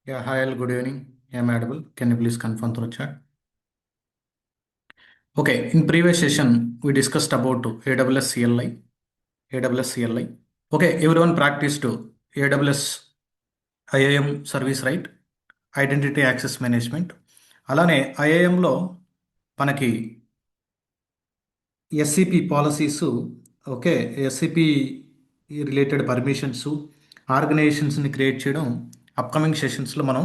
Yeah, hi, all, good evening. I'm Audible. Can you please confirm through chat? Okay, in previous session, we discussed about AWS CLI. AWS CLI. Okay, everyone practiced AWS IAM service, right? Identity Access Management. అలానే ఐఏఎంలో మనకి SCP policies, okay, SCP related permissions, ఆర్గనైజేషన్స్ని create చేయడం upcoming సెషన్స్లో మనం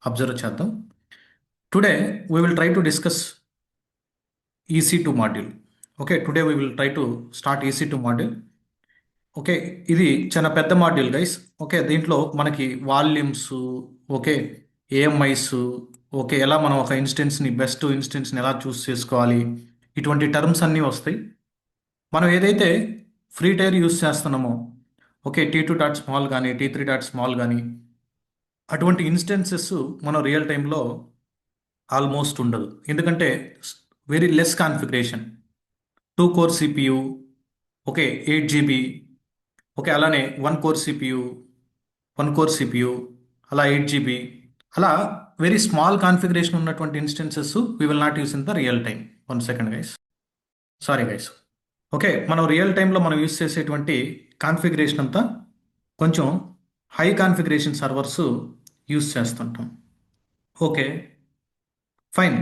observe చేద్దాం. Today we will try to discuss EC2 module. Okay, today we will try to start EC2 module. Okay, ఇది చాలా పెద్ద మాడ్యూల్ గైస్. ఓకే, దీంట్లో మనకి వాల్యూమ్స్, ఓకే, ఏఎంఐస్, ఓకే, ఎలా మనం ఒక ఇన్స్టెన్స్ని బెస్ట్ ఇన్స్టెన్స్ని ఎలా చూస్ చేసుకోవాలి, ఇటువంటి టర్మ్స్ అన్నీ వస్తాయి. మనం ఏదైతే ఫ్రీ టైర్ యూస్ చేస్తున్నామో, ఓకే, T2.small కానీ T3.small కానీ అటువంటి ఇన్స్టెన్సెస్ మనం రియల్ టైంలో ఆల్మోస్ట్ ఉండదు. ఎందుకంటే very less configuration. 2 core CPU, okay, 8 GB, okay, అలానే 1 కోర్ సిపియు, అలా 8 GB, అలా వెరీ స్మాల్ కాన్ఫిగరేషన్ ఉన్నటువంటి instances we will not use in the real time. 1 second guys, sorry guys. Okay, మనం real టైంలో మనం యూస్ చేసేటువంటి కాన్ఫిగరేషన్ అంతా కొంచెం హై కాన్ఫిగరేషన్ సర్వర్స్ యూస్ చేస్తుంటాం. Okay, fine.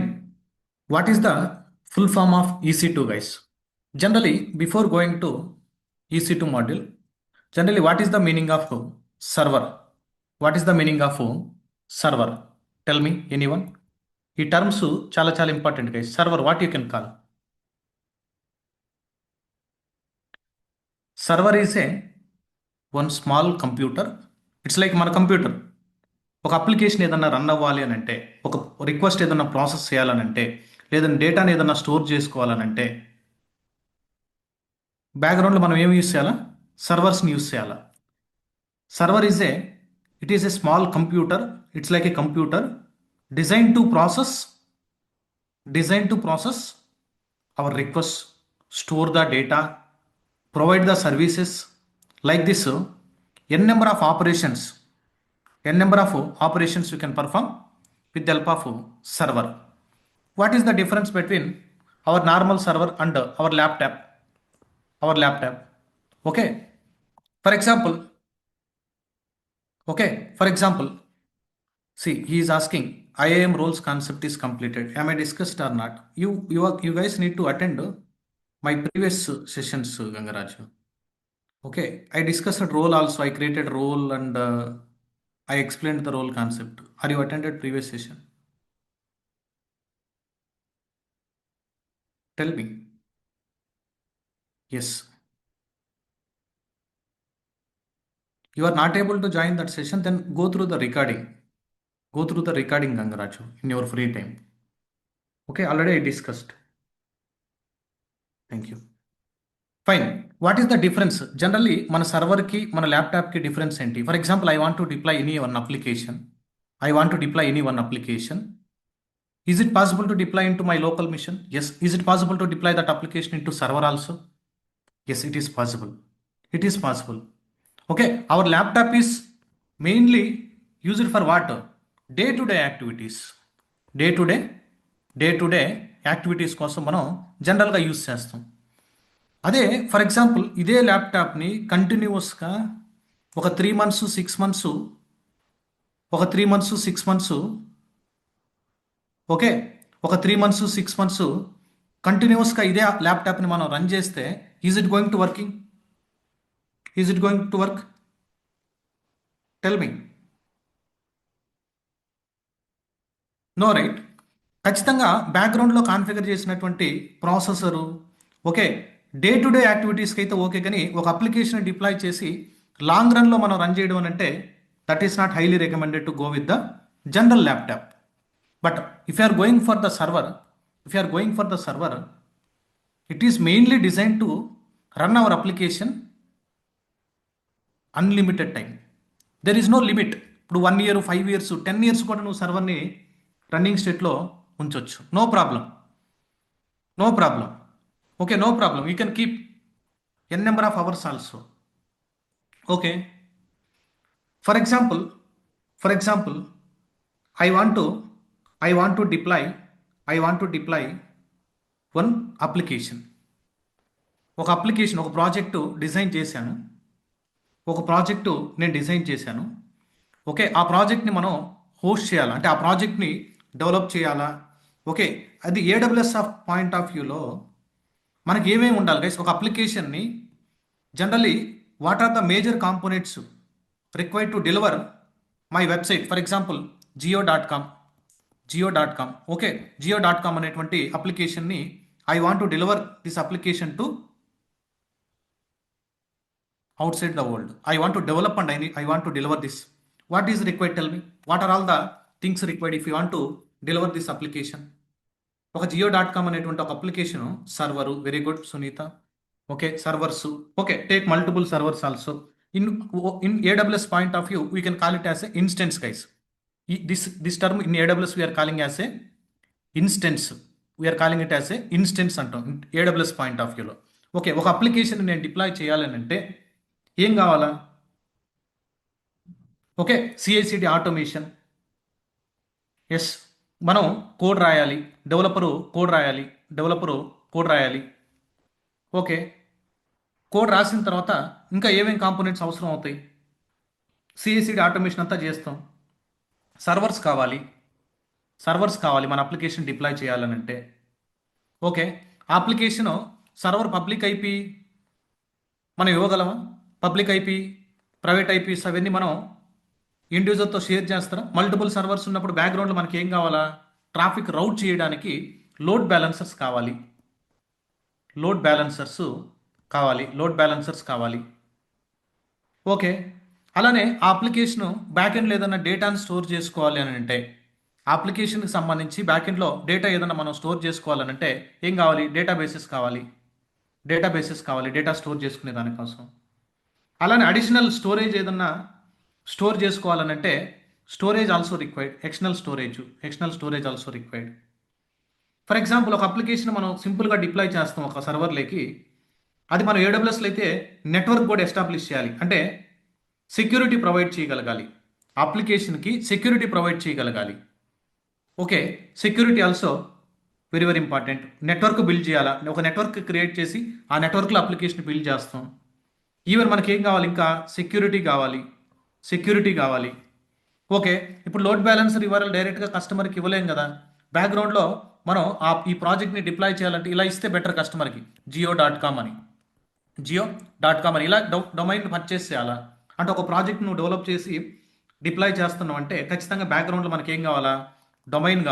What is the full form of EC2, guys? Generally, before going to EC2 module, generally, what is the meaning of server? What is the meaning of server? Tell me, anyone? ఈ terms చాలా చాలా important guys. Server, what you can call? Server is a one small computer. It's like మన computer. ఒక application ఏదన్నా run అవ్వాలి అని అంటే, ఒక రిక్వెస్ట్ ఏదన్నా ప్రాసెస్ చేయాలని అంటే, లేదంటే డేటాని ఏదన్నా స్టోర్ చేసుకోవాలని అంటే, బ్యాక్గ్రౌండ్లో మనం ఏమి యూస్ చేయాలా? సర్వర్స్ని యూస్ చేయాలా? Server is a, it is a small computer. It's like A computer designed to process designed to process our requests, store the data, provide the services. Like this, n number of operations you can perform with the help of server. What is the difference between our normal server and our laptop? Okay, for example, see, he is asking, IAM roles concept is completed. Am I discussed or not? You guys need to attend my previous sessions, Gangaraj. Okay, I discussed role also. I created role and I explained the role concept. Are you attended previous session? Tell me. Yes. You are not able to join that session, then go through the recording. Go through the recording, Gangaraju, in your free time. Okay, already I discussed. Thank you. Fine. What is the difference? Generally మన సర్వర్కి మన ల్యాప్టాప్కి difference ఏంటి? For example, I want to deploy any one application. Is it possible to deploy in to my local machine? Yes. Is it possible to deploy that application into server also? Yes, it is possible. Okay, our laptop is mainly used for what? Day to day activities కోసం మనం జనరల్గా use చేస్తాం. అదే ఫర్ example, ఇదే ల్యాప్టాప్ని కంటిన్యూస్గా ఒక 3 months ఓకే, ఒక 3 months కంటిన్యూస్గా ఇదే ల్యాప్టాప్ని మనం రన్ చేస్తే, is it going to work? Tell me. No, right? ఖచ్చితంగా బ్యాక్గ్రౌండ్లో కాన్ఫిగర్ చేసినటువంటి processor, okay, day to day యాక్టివిటీస్కి అయితే ఓకే, కానీ ఒక అప్లికేషన్ డిప్లాయ్ చేసి లాంగ్ రన్లో మనం రన్ చేయడం అని అంటే, that is not highly recommended to go with the general laptop. But if you are going for the server, it is mainly design to run our application unlimited time. There is no limit. ఇప్పుడు 1 year, 5 years, 10 years కూడా నువ్వు సర్వర్ని running స్టేట్లో ఉంచవచ్చు. No problem. Okay, no problem. You can keep n number of hours also. Okay. For example, I want to I want to deploy I want to deploy one application. ఒక application ఒక project design చేశాను. ఒక project నేను design చేశాను. Okay. ఆ ప్రాజెక్ట్‌ని మనం host చేయాలా? అంటే ఆ ప్రాజెక్ట్‌ని డెవలప్ చేయాలా? ఓకే. అది ఏడబ్ల్యూఎస్ పాయింట్ ఆఫ్ వ్యూలో మనకి ఏమేమి ఉండాలి గైస్? ఒక అప్లికేషన్‌ని generally what are the major components required to deliver my website? For example Jio dot com okay. Jio dot com అనేటువంటి అప్లికేషన్ని I want to deliver this application to outside the world. I want to develop and I want to deliver this. What is required? Tell me. What are all the things required if you want to deliver this application? ఒక జియో.కామ్ అనేటువంటి ఒక application server, very good Sunitha. Okay, servers. Okay, take multiple servers also. In AWS point of view we can call it as a instance guys. This term in AWS we're calling as a instance. We're calling it as a instance అంటాం AWS point of వ్యూలో. Okay, ఒక application నేను deploy చేయాలని అంటే ఏం కావాలా? Okay, CI/CD automation. Yes, మనం code రాయాలి, డెవలపరు కోడ్ రాయాలి. ఓకే, కోడ్ రాసిన తర్వాత ఇంకా ఏమేమి కాంపోనెంట్స్ అవసరం అవుతాయి? CI/CD ఆటోమేషన్ అంతా చేస్తాం. సర్వర్స్ కావాలి మన అప్లికేషన్ డిప్లాయ్ చేయాలని అంటే. Okay, application server public IP మనం ఇవ్వగలమా? పబ్లిక్ ఐపీ, ప్రైవేట్ ఐపీస్ అవన్నీ మనం ఇండివిజువల్తో షేర్ చేస్తారా? మల్టిపుల్ సర్వర్స్ ఉన్నప్పుడు బ్యాక్గ్రౌండ్లో మనకి ఏం కావాలా? ట్రాఫిక్ రౌట్ చేయడానికి లోడ్ బ్యాలెన్సర్స్ కావాలి. ఓకే, అలానే ఆ అప్లికేషను బ్యాకెండ్లో ఏదైనా డేటాను స్టోర్ చేసుకోవాలి అని అంటే, అప్లికేషన్కి సంబంధించి బ్యాకెండ్లో డేటా ఏదైనా మనం స్టోర్ చేసుకోవాలని అంటే ఏం కావాలి? డేటాబేసెస్ కావాలి, డేటా స్టోర్ చేసుకునే దానికోసం. అలానే అడిషనల్ స్టోరేజ్ ఏదన్నా స్టోర్ చేసుకోవాలనంటే storage also required. External storage also required. For example ఒక అప్లికేషన్ మనం సింపుల్గా డిప్లాయ్ చేస్తాం ఒక సర్వర్లోకి. అది మనం AWSలో అయితే నెట్వర్క్ కూడా ఎస్టాబ్లిష్ చేయాలి. అంటే సెక్యూరిటీ ప్రొవైడ్ చేయగలగాలి, అప్లికేషన్కి సెక్యూరిటీ ప్రొవైడ్ చేయగలగాలి. Okay, security also very very important. Network build చేయాలా? ఒక నెట్వర్క్ క్రియేట్ చేసి ఆ నెట్వర్క్లో అప్లికేషన్ బిల్డ్ చేస్తాం. ఈవెన్ మనకి ఏం కావాలి? ఇంకా సెక్యూరిటీ కావాలి. ఓకే, ఇప్పుడు లోడ్ బ్యాలెన్సర్ ఇవ్వాలి, డైరెక్ట్గా కస్టమర్కి ఇవ్వలేం కదా. బ్యాక్గ్రౌండ్లో మనం ఈ ప్రాజెక్ట్ని డిప్లాయ్ చేయాలంటే ఇలా ఇస్తే బెటర్ కస్టమర్కి. జియో.కామ్ అని ఇలా డొమైన్ పర్చేస్ చేయాలా అంటే ఒక ప్రాజెక్ట్ నువ్వు డెవలప్ చేసి డిప్లాయ్ చేస్తున్నావు అంటే ఖచ్చితంగా బ్యాక్గ్రౌండ్లో మనకి ఏం కావాలా? డొమైన్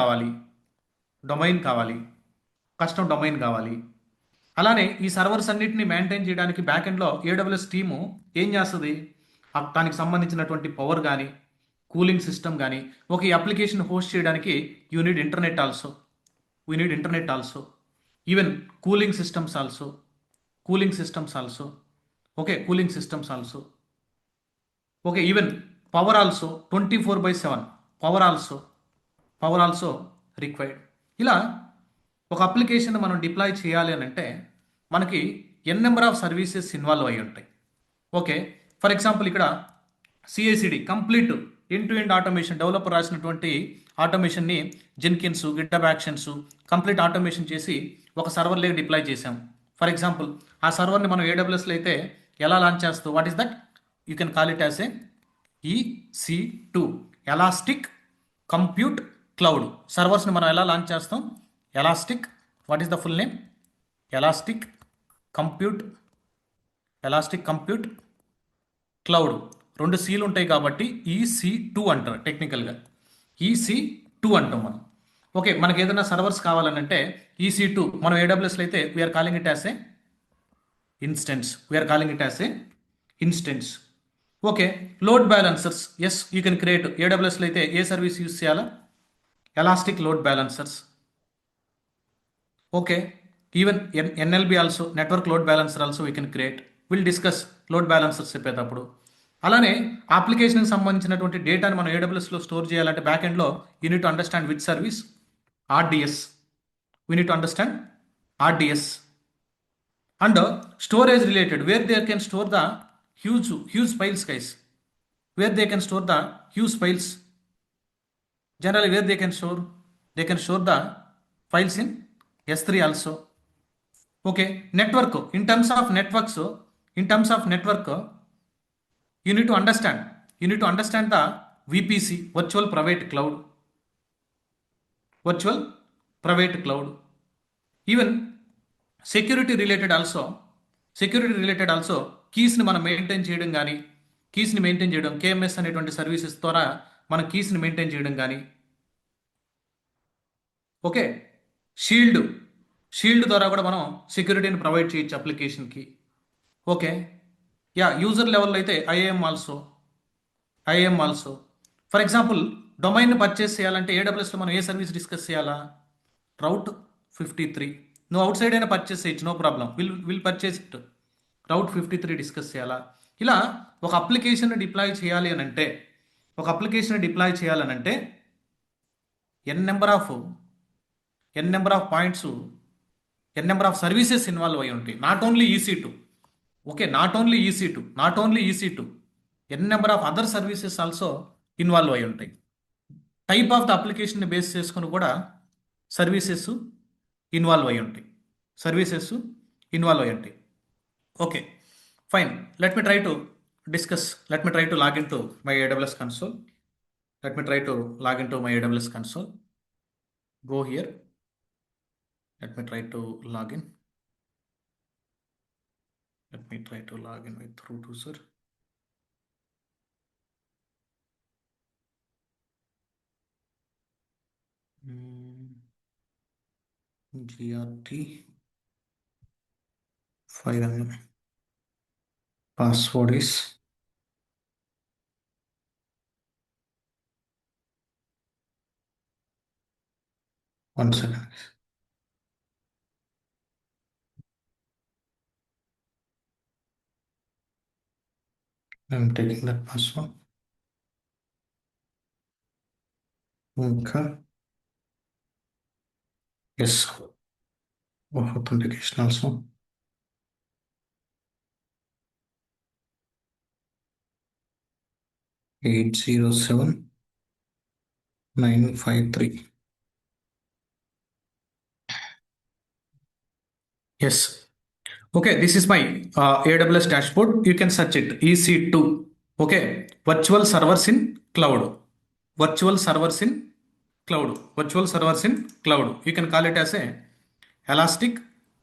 కావాలి, కస్టమ్ డొమైన్ కావాలి. అలానే ఈ సర్వర్స్ అన్నింటినీ మెయింటైన్ చేయడానికి బ్యాక్ ఎండ్లో AWS టీము ఏం చేస్తుంది? దానికి సంబంధించినటువంటి పవర్ కానీ, కూలింగ్ సిస్టమ్ కానీ, ఒక ఈ అప్లికేషన్ హోస్ట్ చేయడానికి you need internet also, even cooling systems also. Okay, even power also 24/7 power also required. ఇలా ఒక అప్లికేషన్ మనం డిప్లాయ్ చేయాలి అని అంటే మనకి నెంబర్ ఆఫ్ సర్వీసెస్ ఇన్వాల్వ్ అయి ఉంటాయి. ఓకే, ఫర్ ఎగ్జాంపుల్ ఇక్కడ CI/CD complete end automation, developer రాసినటువంటి ఆటోమేషన్ని Jenkins, GitHub actions complete automation చేసి ఒక సర్వర్లోకి డిప్లాయ్ చేసాం. ఫర్ ఎగ్జాంపుల్ ఆ సర్వర్ని మనం AWSలో అయితే ఎలా లాంచ్ చేస్తాం? What is that? You can call it as a EC2, elastic compute cloud. సర్వర్స్ని మనం ఎలా లాంచ్ చేస్తాం? Elastic, what is the full name? Elastic compute cloud. 2 Cలు ఉంటాయి కాబట్టి EC2 అంటారు టెక్నికల్గా. EC2 అంటాం మనం. ఓకే, మనకి ఏదైనా సర్వర్స్ కావాలనంటే EC2 మనం AWSలో అయితే we are calling it as a instance. Okay, load balancers. Yes, you can create. AWSలో అయితే ఏ సర్వీస్ యూస్ చేయాలా? Elastic load balancers. Okay, even NLB also, network load balancer also we can create. Will discuss load balancers చెప్పేటప్పుడు. అలానే అప్లికేషన్కి సంబంధించినటువంటి డేటాను మనం AWSలో స్టోర్ చేయాలంటే బ్యాక్ ఎండ్లో you need to understand which service? RDS. And storage related, where they can store the huge files guys, Generally, where they can store? They can store the files in S3 also. Okay, network. In terms of network, you need to understand. You need to understand the VPC, virtual private cloud. Virtual private cloud. Even security related also, security related also కీస్ని మనం maintain చేయడం కానీ, కీస్ని maintain చేయడం KMS అనేటువంటి services ద్వారా మన కీస్ని maintain చేయడం కానీ. Okay, shield shield ద్వారా కూడా మనం సెక్యూరిటీని ప్రొవైడ్ చేయొచ్చు అప్లికేషన్కి. ఓకే, యా, యూజర్ లెవెల్లో అయితే IAM also. For example, domain purchase చేయాలంటే ఏడబ్ల్యూఎస్లో మనం ఏ సర్వీస్ డిస్కస్ చేయాలా? రౌట్ 53. నువ్వు అవుట్ సైడ్ అయినా పర్చేస్ చేయొచ్చు, no problem. Will purchase it. Route 53 discuss చేయాలా? ఇలా ఒక అప్లికేషన్ డిప్లాయ్ చేయాలి అని అంటే, ఒక అప్లికేషన్ డిప్లాయ్ చేయాలనంటే N number of points, N number of services involve అయి ఉంటాయి. Not only EC2. Okay, not only EC2, N number of other services also involve అయి ఉంటాయి. Type of the application base చేసుకుని కూడా సర్వీసెస్ ఇన్వాల్వ్ అయి ఉంటాయి. Okay, fine. Let me try to discuss. Let me try to log in to my AWS console. Go here. Let me try to log in. With root user. GRT 500. Password is one second. I'm taking that password. Okay. Yes. Authentication also. Eight 953. Yes. Okay, this is my AWS dashboard. You can search it. EC2. Okay, virtual servers in cloud. You can call it as a Elastic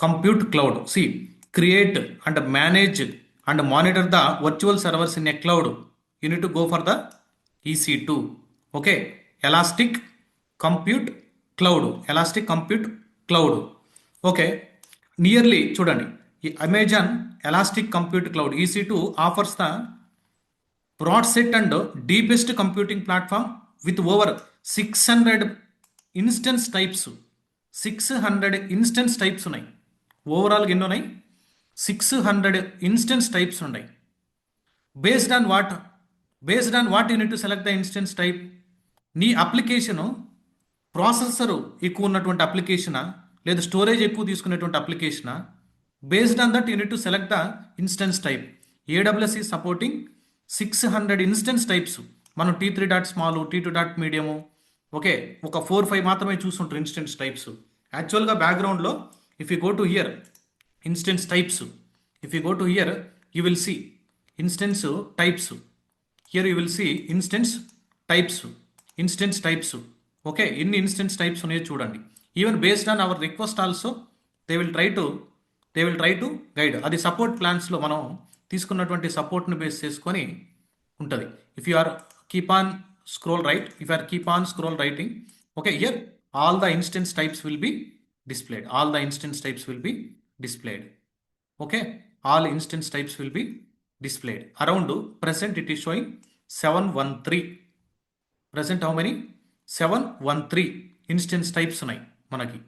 Compute Cloud. See, create and manage and monitor the virtual servers in a cloud. You need to go for the EC2. Okay, Elastic Compute Cloud. Okay, nearly చూడండి, ఈ Amazon elastic compute cloud EC2 offers the broad set and deepest computing platform with over 600 instance types. 600 instance types ఉన్నాయి. ఓవరాల్గా ఎన్ని ఉన్నాయి? 600 instance types ఉన్నాయి. Based on what you need to select the instance type? నీ application processor ఎక్కువ ఉన్నటువంటి అప్లికేషనా, లేదా స్టోరేజ్ ఎక్కువ తీసుకునేటువంటి అప్లికేషనా? Based on that you need to select the instance type. AWS ఈ సపోర్టింగ్ 600 ఇన్స్టెన్స్ టైప్స్. మనం T3.small, T2.medium, ఓకే, ఒక 4-5 మాత్రమే చూస్తుంటారు ఇన్స్టెన్స్ టైప్స్. యాక్చువల్గా బ్యాక్గ్రౌండ్లో if you go to here instance types, you will see instance types. Here you will see instance types. Okay, ఎన్ని instance types ఉన్నాయో చూడండి. Even based on our request also they will try to guide. అది support ప్లాన్స్లో మనం తీసుకున్నటువంటి సపోర్ట్ని base చేసుకొని ఉంటుంది. If you are keep on scroll writing, okay, here all the instance types will be displayed. Okay, all instance types will be displayed. Around present it is showing 713. Present how many? 713 instance types ఉన్నాయి మనకి.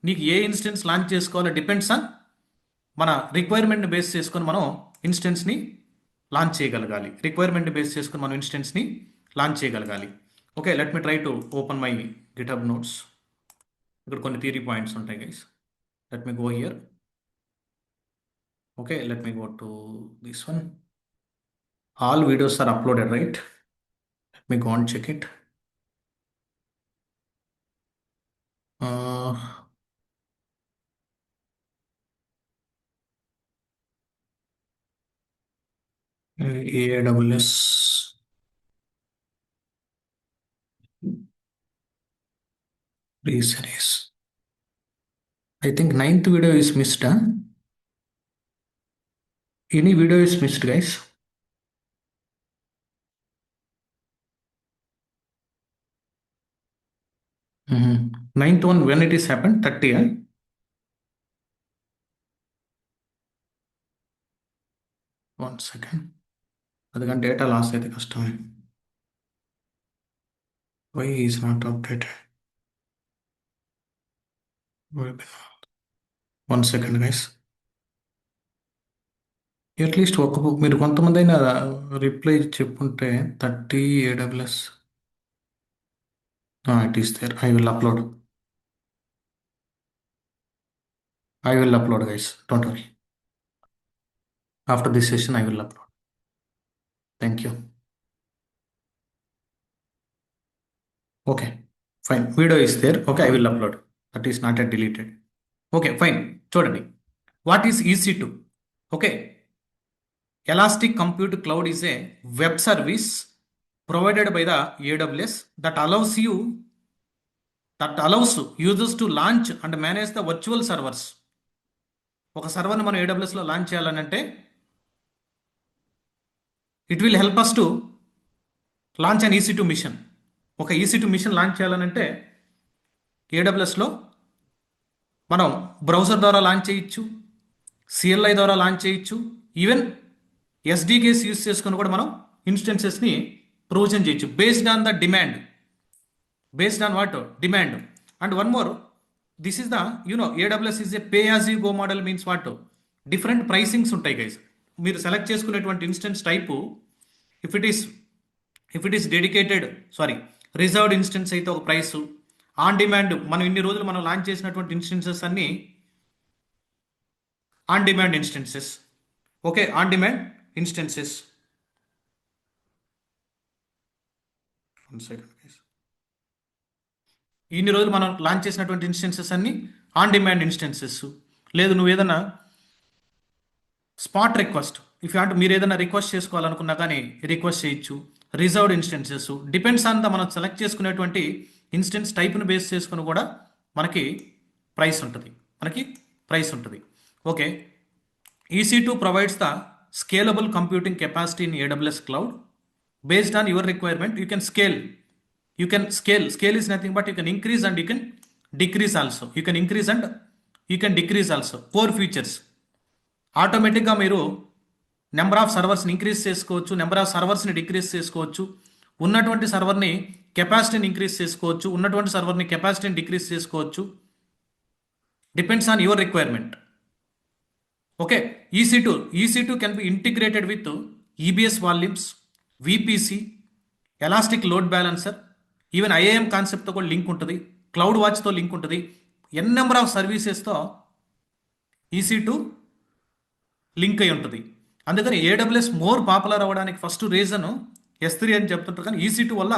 నీకు ఏ instance launch చేసుకోవాలో depends on మన రిక్వైర్మెంట్ని base చేసుకొని మనం ఇన్స్టెన్స్ని లాంచ్ చేయగలగాలి. Okay, let me try to open my GitHub notes. ఇక్కడ కొన్ని థియరీ పాయింట్స్ ఉంటాయి guys. Let me go here. Okay, let me go to this one. All videos are uploaded, right? Let me go and check it. AWS pre-series. I think ninth video is missed. Huh? Any video is missed, guys. Ninth one, when it is happened, 30. Huh? One second. అదిగా data loss అయితే కష్టమే. Why is not updated? One second, guys. At least ఒక మీరు కొంతమంది అయినా reply చెప్పుంటే 30 AWS. It is there. I will upload. Guys. Don't worry. After this session, I will upload. Thank you. Okay, fine. Video is there. Okay, I will upload. That is not yet deleted. Okay, fine. చూడండి. What is EC2? Okay. Elastic Compute Cloud is a web service provided by the AWS that allows users to launch and manage the virtual servers. ఒక సర్వర్ని మనం AWSలో launch చేయాలనంటే it will help us to launch an EC2 machine. ఒక EC2 machine launch చేయాలనంటే AWSలో మనం browser ద్వారా launch చేయొచ్చు, CLI ద్వారా లాంచ్ చేయొచ్చు, ఈవెన్ SDKs యూస్ చేసుకుని కూడా మనం ఇన్స్టెన్సెస్ని ప్రొవిజన్ చేయొచ్చు based on the demand. Based on what? Demand. And one more, this is the AWS is a pay as you go model. Means what? Different pricings ఉంటాయి guys. మీరు select చేసుకునేటువంటి instance type if it is dedicated reserved instance అయితే ఒక price, on demand మనం ఇన్ని రోజులు మనం launch చేసినటువంటి ఇన్స్టెన్సెస్ అన్ని on demand instances. Okay, on demand instances. ఇన్ని రోజులు మనం లాంచ్ చేసినటువంటి ఇన్స్టెన్సెస్ అన్ని ఆన్ డిమాండ్ ఇన్స్టెన్సెస్. లేదు నువ్వు ఏదైనా స్పాట్ రిక్వెస్ట్, మీరు ఏదైనా రిక్వెస్ట్ చేసుకోవాలనుకున్నా కానీ రిక్వెస్ట్ చేయొచ్చు. Reserved instances depends on the మనం సెలెక్ట్ చేసుకునేటువంటి ఇన్స్టెన్స్ టైప్ను బేస్ చేసుకుని కూడా మనకి ప్రైస్ ఉంటుంది. Okay, EC2 provides the scalable computing capacity in AWS cloud based on your requirement. You can scale. Scale is nothing but you can increase and you can decrease also. Core features. ఆటోమేటిక్గా మీరు number of సర్వర్స్ని increase చేసుకోవచ్చు, number of సర్వర్స్ని decrease చేసుకోవచ్చు, ఉన్నటువంటి సర్వర్ని కెపాసిటీని increase చేసుకోవచ్చు, ఉన్నటువంటి సర్వర్ని కెపాసిటీని decrease చేసుకోవచ్చు. Depends on your requirement. Okay, EC2 can be integrated with EBS volumes, VPC, elastic load balancer, even IAM కాన్సెప్ట్తో కూడా లింక్ ఉంటుంది, క్లౌడ్ వాచ్తో లింక్ ఉంటుంది. ఎన్ నెంబర్ ఆఫ్ సర్వీసెస్తో EC2 లింక్ అయి ఉంటుంది. అందుకని AWS మోర్ పాపులర్ అవ్వడానికి ఫస్ట్ రీజన్ S3 అని చెప్తుంటారు, కానీ EC2 వల్ల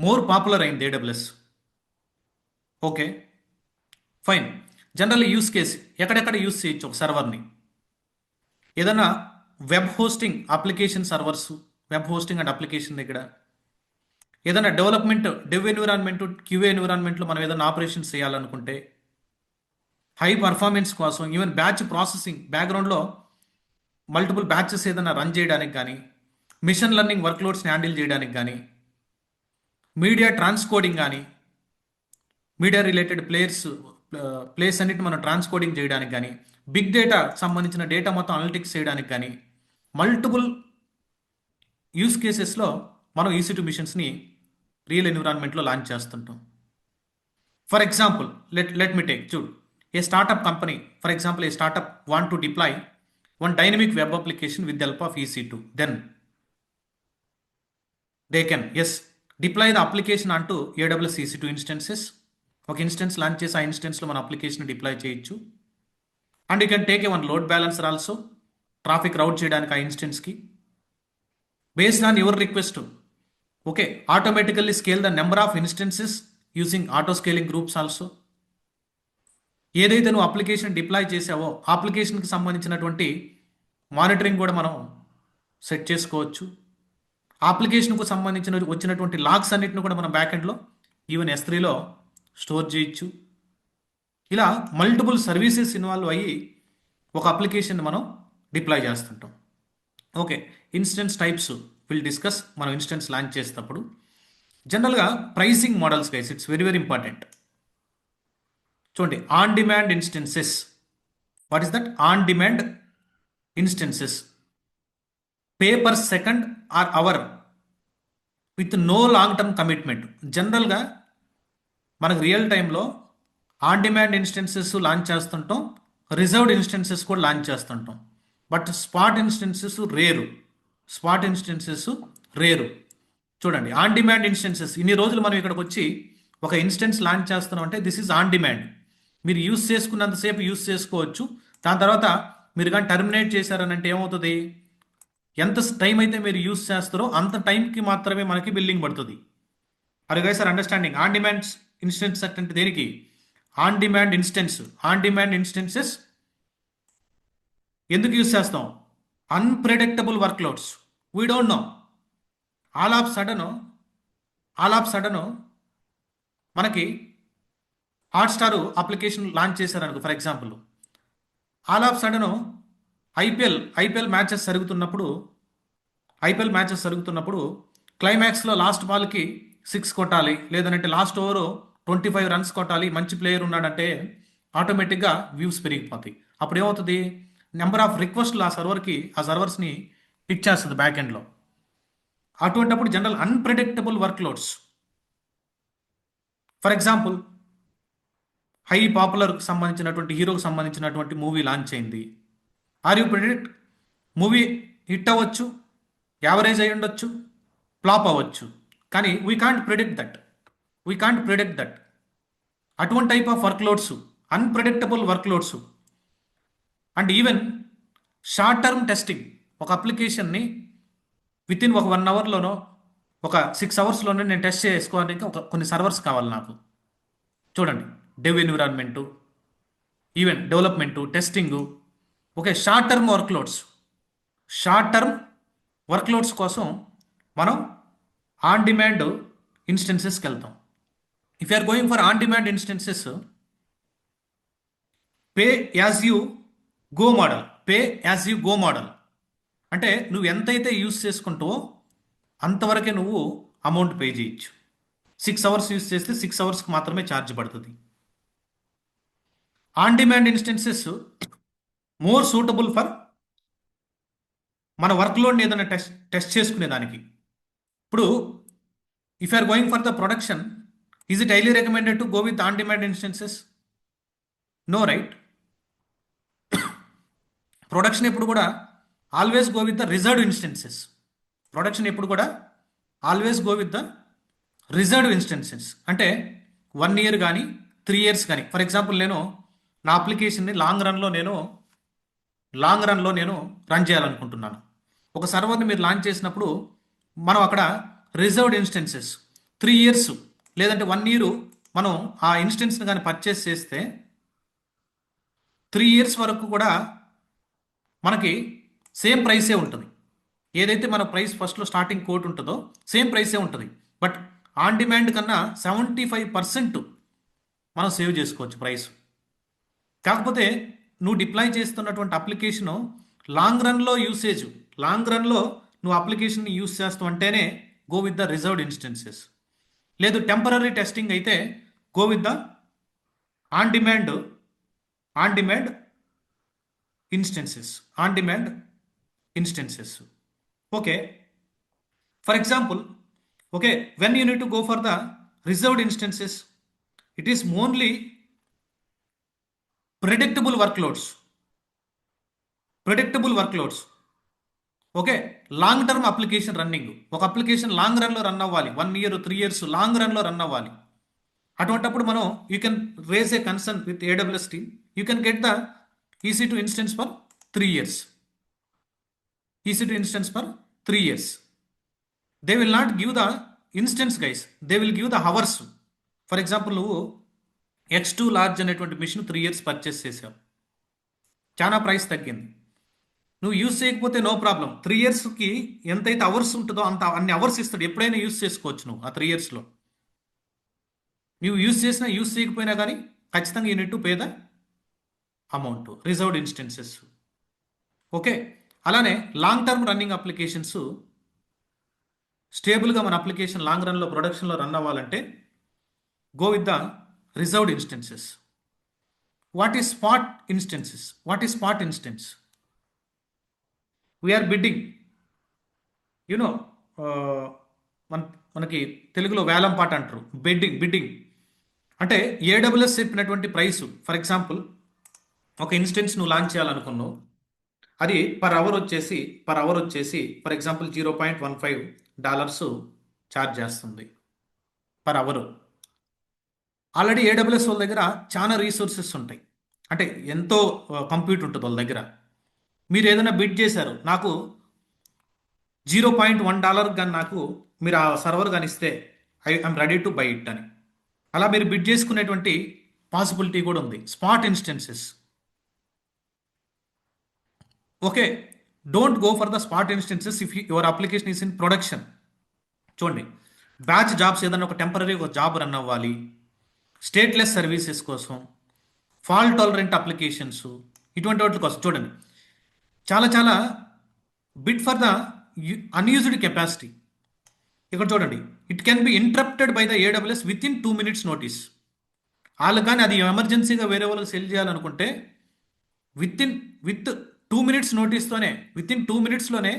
మోర్ పాపులర్ అయింది AWS. Okay, fine. General use case ఎక్కడెక్కడ యూస్ చేయొచ్చు ఒక సర్వర్ని? ఏదైనా web hosting application servers, web hosting and application దగ్గర, ఏదైనా డెవ్ ఎన్విరాన్మెంట్, QA ఎన్విరాన్మెంట్లో మనం ఏదైనా ఆపరేషన్స్ చేయాలనుకుంటే, హై పర్ఫార్మెన్స్ కోసం, ఈవెన్ బ్యాచ్ ప్రాసెసింగ్ బ్యాక్గ్రౌండ్లో మల్టిపుల్ బ్యాచెస్ ఏదైనా రన్ చేయడానికి కానీ, మిషన్ లెర్నింగ్ వర్క్లోడ్స్ని హ్యాండిల్ చేయడానికి కానీ, మీడియా ట్రాన్స్కోడింగ్ కానీ, మీడియా రిలేటెడ్ ప్లేస్ అన్నిటి మనం ట్రాన్స్కోడింగ్ చేయడానికి కానీ, బిగ్ డేటా సంబంధించిన డేటా మొత్తం అనలిటిక్స్ చేయడానికి కానీ, మల్టిపుల్ యూస్ కేసెస్లో మనం EC2 మిషన్స్ని రియల్ ఎన్విరాన్మెంట్లో లాంచ్ చేస్తుంటాం. For example let me take, చూడు, a startup company, for example a startup want to deploy one dynamic web application with the help of EC2. Then they can deploy the application onto AWS EC2 instances. ఒక instance launch చేసి ఆ ఇన్స్టెన్స్లో మన application deploy చేయొచ్చు. And you can take a one load balancer also, traffic route చేయడానికి ఆ ఇన్స్టెన్స్కి based on your request. Okay, automatically scale the number of instances using auto scaling groups also. ఏదైతే నువ్వు అప్లికేషన్ డిప్లాయ్ చేసావో అప్లికేషన్కి సంబంధించినటువంటి monitoring కూడా మనం సెట్ చేసుకోవచ్చు. అప్లికేషన్కు సంబంధించిన వచ్చినటువంటి లాగ్స్ అన్నిటిని కూడా మనం బ్యాక్ ఎండ్లో ఈవెన్ S3లో స్టోర్ చేయొచ్చు. ఇలా మల్టిపుల్ సర్వీసెస్ ఇన్వాల్వ్ అయ్యి ఒక అప్లికేషన్ మనం డిప్లాయ్ చేస్తుంటాం. Okay, instance types will discuss మనం ఇన్స్టెన్స్ లాంచ్ చేసేటప్పుడు. జనరల్గా pricing models guys, it's very very important. చూడండి, on demand instances. What is that? On demand instances. Pay per second or hour with no long term commitment. జనరల్గా మనకు real టైంలో on demand instances launch చేస్తుంటాం, reserved instances కూడా launch చేస్తుంటాం. But spot instances rare. Spot instances rare. చూడండి, on demand instances, ఇన్ని రోజులు మనం ఇక్కడికి వచ్చి ఒక ఇన్స్టెన్స్ లాంచ్ చేస్తున్నాం అంటే దిస్ ఈజ్ ఆన్ డిమాండ్. మీరు యూస్ చేసుకున్నంతసేపు యూస్ చేసుకోవచ్చు. దాని తర్వాత మీరు కానీ టర్మినేట్ చేశారని అంటే ఏమవుతుంది? ఎంత టైం అయితే మీరు యూస్ చేస్తారో అంత టైంకి మాత్రమే మనకి బిల్లింగ్ పడుతుంది. Are guys are understanding? On demand instance అంటే దేనికి? On demand instance. On demand instances ఎందుకు యూస్ చేస్తాం? Unpredictable workloads. We don't know. All of sudden మనకి హాట్స్టార్ అప్లికేషన్ లాంచ్ చేశారనుకో for example. All of sudden IPL matches జరుగుతున్నప్పుడు క్లైమాక్స్లో last బాల్కి 6 కొట్టాలి, లేదంటే లాస్ట్ ఓవర్ 25 రన్స్ కొట్టాలి, మంచి ప్లేయర్ ఉన్నాడంటే ఆటోమేటిక్గా వ్యూస్ పెరిగిపోతాయి. అప్పుడు ఏమవుతుంది? నెంబర్ ఆఫ్ రిక్వెస్ట్లు ఆ సర్వర్స్ని పిక్ చేస్తుంది బ్యాక్ ఎండ్లో. అటువంటిప్పుడు general unpredictable workloads. For example, high పాపులర్కి సంబంధించినటువంటి హీరోకి సంబంధించినటువంటి మూవీ లాంచ్ అయింది. Are you predict? Movie hit అవ్వచ్చు, యావరేజ్ అయి ఉండొచ్చు, ఫ్లాప్ అవ్వచ్చు. కానీ వీ కాంట్ ప్రిడిక్ట్ దట్. అటువంటి type of workloads, unpredictable workloads. And even short term testing. ఒక అప్లికేషన్ని వితిన్ ఒక 1 అవర్లోనో ఒక 6 అవర్స్లోనే నేను టెస్ట్ చేసుకోవడానికి కొన్ని సర్వర్స్ కావాలి నాకు. చూడండి, dev environment, even development, testing. Okay, short term workloads కోసం మనం ఆన్ డిమాండ్ ఇన్స్టెన్సెస్కి వెళ్తాం. If you're going for on demand instances, pay as you go model. అంటే నువ్వు ఎంతైతే యూస్ చేసుకుంటావో అంతవరకే నువ్వు అమౌంట్ పే చేయొచ్చు. 6 అవర్స్ యూస్ చేస్తే 6 అవర్స్కి మాత్రమే ఛార్జ్ పడుతుంది. On demand instances more suitable for మన వర్క్లోడ్ని ఏదైనా టెస్ట్ చేసుకునేదానికి. ఇప్పుడు if you're going for the production, is it highly recommended to go with on demand instances? No, right? Production ఎప్పుడు కూడా always go with the reserved instances. అంటే 1 year కానీ 3 years కానీ. ఫర్ ఎగ్జాంపుల్, నేను నా అప్లికేషన్ని లాంగ్ రన్లో నేను రన్ చేయాలనుకుంటున్నాను. ఒక సర్వర్ని మీరు లాంచ్ చేసినప్పుడు మనం అక్కడ రిజర్వ్డ్ ఇన్స్టెన్సెస్ 3 ఇయర్స్ లేదంటే 1 ఇయర్ మనం ఆ ఇన్స్టెన్స్ని కానీ పర్చేస్ చేస్తే 3 ఇయర్స్ వరకు కూడా మనకి సేమ్ ప్రైసే ఉంటుంది. ఏదైతే మన ప్రైస్ ఫస్ట్లో స్టార్టింగ్ కోట్ ఉంటుందో సేమ్ ప్రైసే ఉంటుంది. బట్ ఆన్ డిమాండ్ కన్నా 75% మనం సేవ్ చేసుకోవచ్చు ప్రైస్. కాకపోతే నువ్వు డిప్లాయ్ చేస్తున్నటువంటి అప్లికేషను లాంగ్ రన్లో నువ్వు అప్లికేషన్ని యూస్ చేస్తావు అంటేనే go with the reserved instances. లేదు టెంపరరీ టెస్టింగ్ అయితే go with the on demand instances. Okay, for example, okay, when you need to go for the reserved instances, it is only predictable workloads. Okay, long term application running. ఒక application long రన్లో run అవ్వాలి, 1 year 3 years long రన్లో run అవ్వాలి. అటువంటప్పుడు మనం you can raise a concern with AWS team. You can get the EC2 instance for 3 years. They will not give the instance, guys. They will give the hours. For example, నువ్వు X2 large అనేటువంటి machine 3 years purchase చేసావు, చాలా price తగ్గింది. నువ్వు use చేయకపోతే no problem. 3 ఇయర్స్కి ఎంతైతే hours ఉంటుందో అన్ని అవర్స్ ఇస్తాడు. ఎప్పుడైనా యూస్ చేసుకోవచ్చు నువ్వు ఆ 3 ఇయర్స్లో. నువ్వు యూస్ చేసినా యూస్ చేయకపోయినా కానీ ఖచ్చితంగా you need to pay the amount. Reserved instances. Okay. అలానే లాంగ్ టర్మ్ రన్నింగ్ అప్లికేషన్స్, స్టేబుల్గా మన అప్లికేషన్ లాంగ్ రన్లో ప్రొడక్షన్లో రన్ అవ్వాలంటే go with the reserved instances. What is spot instances? What is spot instance? We're bidding, you know, మన మనకి తెలుగులో వేలం పాట అంటారు. బిడ్డింగ్ అంటే ఏడబ్ల్యూఎస్ చెప్పినటువంటి ప్రైస్. ఫర్ ఎగ్జాంపుల్, ఒక ఇన్స్టెన్స్ నువ్వు లాంచ్ చేయాలనుకున్నావు, అది పర్ అవర్ వచ్చేసి ఫర్ ఎగ్జాంపుల్ $0.15 ఛార్జ్ చేస్తుంది పర్ అవర్. ఆల్రెడీ ఏడబ్ల్యూఎస్ వాళ్ళ దగ్గర చాలా రీసోర్సెస్ ఉంటాయి, అంటే ఎంతో కంప్యూట్ ఉంటుంది వాళ్ళ దగ్గర. మీరు ఏదైనా బిడ్ చేశారు, నాకు $0.1 కానీ నాకు మీరు ఆ సర్వర్ కానీ ఇస్తే I'm ready to buy it అని. అలా మీరు బిడ్ చేసుకునేటువంటి పాసిబిలిటీ కూడా ఉంది. Spot instances. Okay. Don't go for the spot instances if your application is in production. చూడండి, బ్యాచ్ జాబ్స్ ఏదైనా ఒక టెంపరీ ఒక జాబ్ రన్ అవ్వాలి, స్టేట్లెస్ సర్వీసెస్ కోసం, ఫాల్ట్ టాలరెంట్ అప్లికేషన్స్, ఇటువంటి వాటి కోసం చూడండి, చాలా bid for the unused capacity. ఇక్కడ చూడండి, it can be interrupted by the AWS within 2 minutes notice. వాళ్ళు కానీ అది ఎమర్జెన్సీగా వేరే వాళ్ళకి సెల్ చేయాలనుకుంటే విత్ 2 minutes నోటీస్తోనే, విత్ ఇన్ 2 minutesలోనే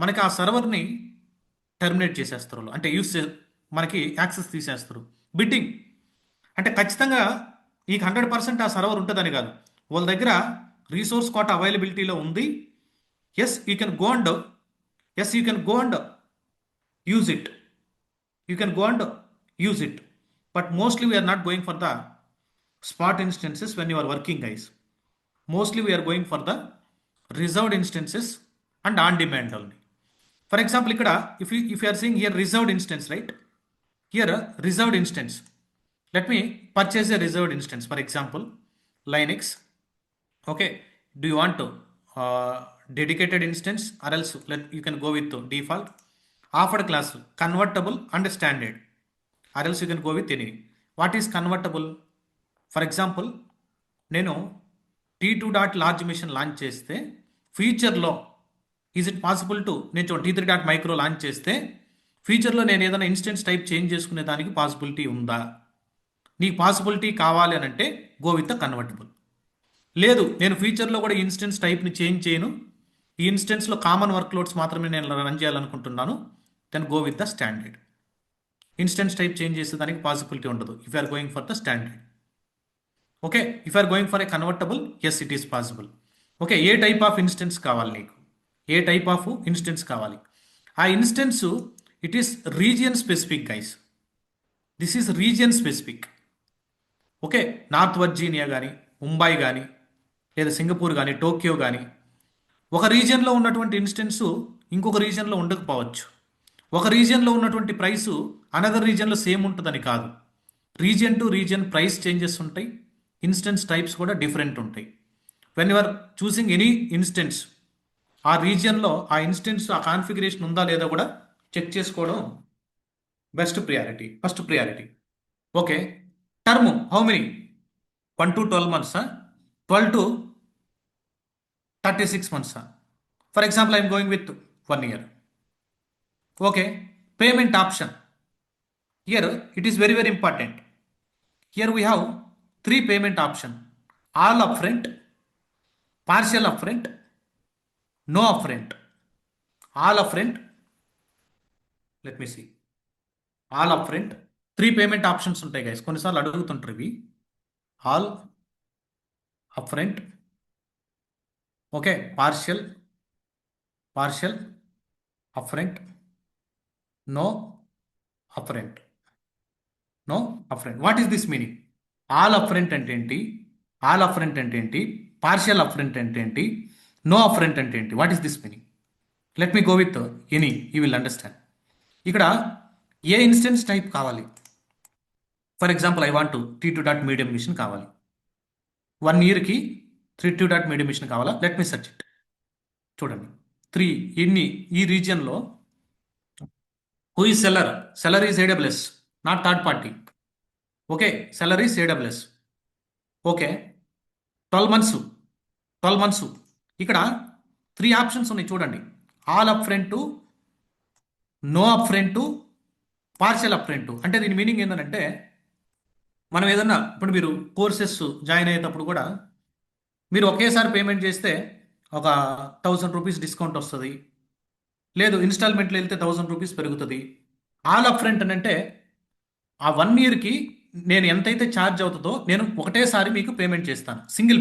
మనకి ఆ సర్వర్ని టర్మినేట్ చేసేస్తారు వాళ్ళు. అంటే మనకి యాక్సెస్ తీసేస్తారు. బిడ్డింగ్ అంటే ఖచ్చితంగా ఈ 100% ఆ సర్వర్ ఉంటుందని కాదు, వాళ్ళ దగ్గర రీసోర్స్ కోట అవైలబిలిటీలో ఉంది. Yes you can go and use it. You can go and use it. But mostly we are not going for the spot instances when you are working, guys. Mostly we are going for the reserved instances and on demand only. For example, ikkada if you are seeing here reserved instance, right? Here reserved instance. Let me purchase a reserved instance. For example, Linux. Okay. Do you want to dedicated instance, or else you can go with default, offered class, convertible and standard, or else you can go with any. What is convertible? For example, నేను T2 dot large machine launch చేస్తే ఫ్యూచర్లో is it possible to, నేను T3 dot micro launch చేస్తే ఫ్యూచర్లో నేను ఏదైనా instance type change చేసుకునే దానికి పాసిబిలిటీ ఉందా? నీకు పాసిబిలిటీ కావాలి అని అంటే గో విత్ ద కన్వర్టబుల్. లేదు, నేను ఫ్యూచర్లో కూడా ఇన్స్టెన్స్ టైప్ని చేంజ్ చేయను, ఈ ఇన్స్టెన్స్లో కామన్ వర్క్లోడ్స్ మాత్రమే నేను రన్ చేయాలనుకుంటున్నాను, then go with the standard. Instance type change చేసే దానికి పాసిబిలిటీ ఉండదు if you are going for the standard. Okay. If you are going for a convertible, yes it is possible. Okay. ఏ type of instance కావాలి నీకు? ఏ type of instance కావాలి? ఆ instance it is region specific, guys. This is region specific. Okay. North Virginia కానీ, ముంబై కానీ, లేదా Singapore కానీ, టోక్యో కానీ, ఒక రీజియన్లో ఉన్నటువంటి ఇన్స్టెన్సు ఇంకొక రీజియన్లో ఉండకపోవచ్చు. ఒక రీజియన్లో ఉన్నటువంటి ప్రైసు అనదర్ రీజియన్లో సేమ్ ఉంటుందని కాదు. Region to region price changes ఉంటాయి, ఇన్స్టెన్స్ టైప్స్ కూడా డిఫరెంట్ ఉంటాయి. When you are choosing any instance, ఆ రీజియన్లో ఆ ఇన్స్టెన్స్ ఆ కాన్ఫిగరేషన్ ఉందా లేదా కూడా చెక్ చేసుకోవడం first priority. Okay. Term how many? 1 to 12 months, 12 to 36 months. For example, I am going with 1 year. Okay. Payment option. Here it is very important. Here we have 3 payment option: all upfront, partial upfront, no upfront. All upfront, let me see, all upfront 3 payment options ఉంటాయి guys. కొన్నిసార్లు అడుగుతుంటారు ఇవి. All upfront, okay, partial upfront, no upfront. What is this meaning? All upfront అంటే ఏంటి? All upfront అంటే ఏంటి? Partial upfront అంటే ఏంటి? నో అప్ఫ్రంట్ అంటే ఏంటి? What is this meaning? Let me go with any, you will understand. ఇక్కడ ఏ ఇన్స్టెన్స్ టైప్ కావాలి? For example, I want T2 dot medium machine కావాలి. 1 yearకి T2 డాట్ మీడియం మిషన్ కావాలా? Let me search it. చూడండి 3 ఈ రీజియన్లో హూ ఈ seller, seller is AWS, not third party. Okay, seller is AWS. Okay, 12 months, 12 months. ఇక్కడ 3 options ఉన్నాయి చూడండి. All up front, no up front, partial up front. అంటే దీని మీనింగ్ ఏంటంటే మనం ఏదన్నా ఇప్పుడు మీరు కోర్సెస్ జాయిన్ అయ్యేటప్పుడు కూడా మీరు ఒకేసారి పేమెంట్ చేస్తే ఒక 1000 రూపీస్ డిస్కౌంట్ వస్తుంది. లేదు ఇన్స్టాల్మెంట్లో వెళ్తే 1000 రూపీస్ పెరుగుతుంది. ఆల్ అప్ ఫ్రంట్ అని అంటే ఆ 1 ఇయర్కి నేను ఎంతైతే ఛార్జ్ అవుతుందో నేను ఒకటేసారి మీకు పేమెంట్ చేస్తాను. సింగిల్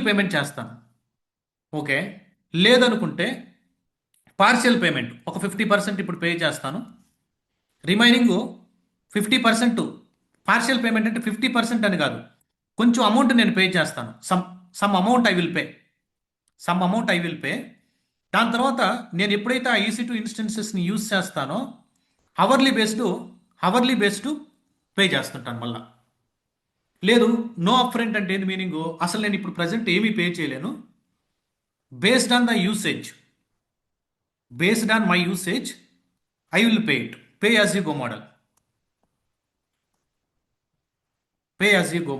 పేమెంట్ చేస్తాను. ఓకే, లేదనుకుంటే పార్షియల్ పేమెంట్ ఒక 50% ఇప్పుడు పే చేస్తాను, రిమైనింగ్ 50%. పార్షియల్ పేమెంట్ అంటే 50% అని కాదు, కొంచెం అమౌంట్ నేను పే చేస్తాను. Some amount I will pay. దాని తర్వాత నేను ఎప్పుడైతే ఆ EC2 ఇన్స్టెన్సెస్ని యూజ్ చేస్తానో అవర్లీ బేస్డ్ పే చేస్తుంటాను మళ్ళా. లేదు నో అప్ ఫ్రంట్ అంటే ఏంటి మీనింగ్, అసలు నేను ఇప్పుడు ప్రజెంట్ ఏమీ పే చేయలేను. Based on my usage I will pay it. Pay as you go